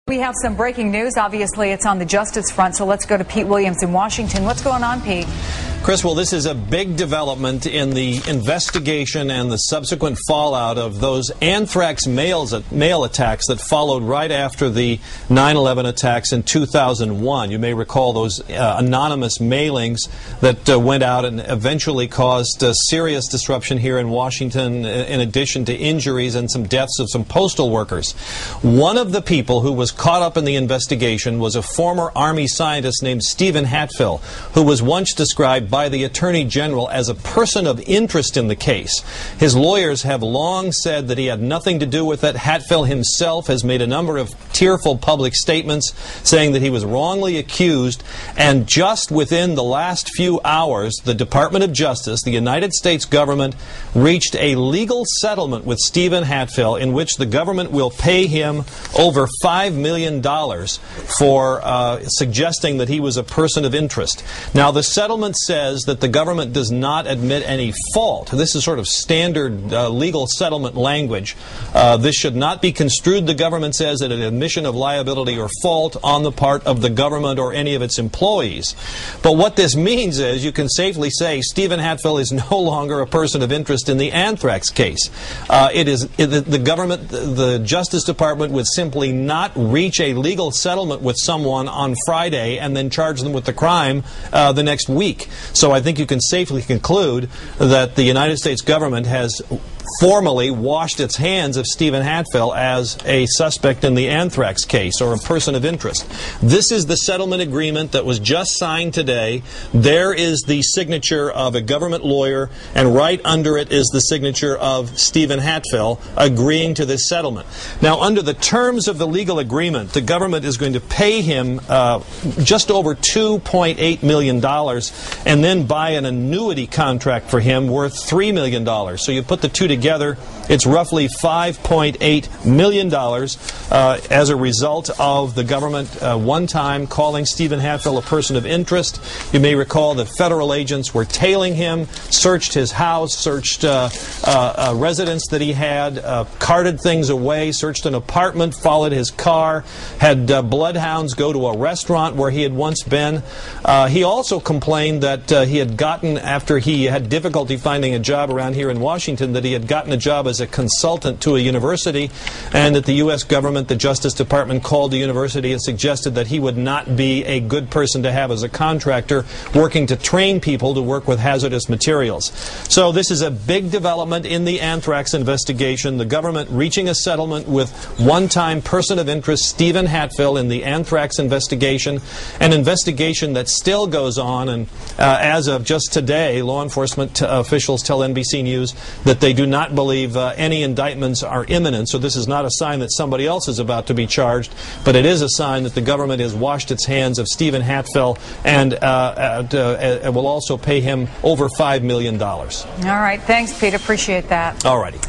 We have some breaking news. Obviously, it's on the justice front, so let's go to Pete Williams in Washington. What's going on, Pete? Chris, well, this is a big development in the investigation and the subsequent fallout of those Anthrax mail attacks that followed right after the 9/11 attacks in 2001. You may recall those anonymous mailings that went out and eventually caused serious disruption here in Washington, in addition to injuries and some deaths of some postal workers. One of the people who was caught up in the investigation was a former Army scientist named Stephen Hatfill, who was once described by the Attorney General as a person of interest in the case. His lawyers have long said that he had nothing to do with it. Hatfill himself has made a number of tearful public statements saying that he was wrongly accused, and just within the last few hours, the Department of Justice, the United States government, reached a legal settlement with Stephen Hatfill in which the government will pay him over $5 million for suggesting that he was a person of interest. Now, the settlement says that the government does not admit any fault. This is sort of standard legal settlement language. This should not be construed, the government says, as an admission of liability or fault on the part of the government or any of its employees. But what this means is you can safely say Stephen Hatfill is no longer a person of interest in the Anthrax case. The government, the Justice Department, would simply not reach a legal settlement with someone on Friday and then charge them with the crime the next week. So I think you can safely conclude that the United States government has formally washed its hands of Stephen Hatfill as a suspect in the Anthrax case or a person of interest. This is the settlement agreement that was just signed today. There is the signature of a government lawyer, and right under it is the signature of Stephen Hatfill agreeing to this settlement. Now, under the terms of the legal agreement, the government is going to pay him just over $2.8 million and then buy an annuity contract for him worth $3 million. So you put the two together, it's roughly $5.8 million as a result of the government one time calling Stephen Hatfill a person of interest. You may recall that federal agents were tailing him, searched his house, searched a residence that he had, carted things away, searched an apartment, followed his car, had bloodhounds go to a restaurant where he had once been. He also complained that he had gotten, after he had difficulty finding a job around here in Washington, that he had gotten a job as a consultant to a university, and that the U.S. government, the Justice Department, called the university and suggested that he would not be a good person to have as a contractor working to train people to work with hazardous materials. So this is a big development in the Anthrax investigation. The government reaching a settlement with one-time person of interest Stephen Hatfill in the Anthrax investigation, an investigation that still goes on, and as of just today, law enforcement officials tell NBC News that they do not believe any indictments are imminent. So this is not a sign that somebody else is about to be charged, but it is a sign that the government has washed its hands of Stephen Hatfill and will also pay him over $5 million. All right. Thanks, Pete. Appreciate that. All righty.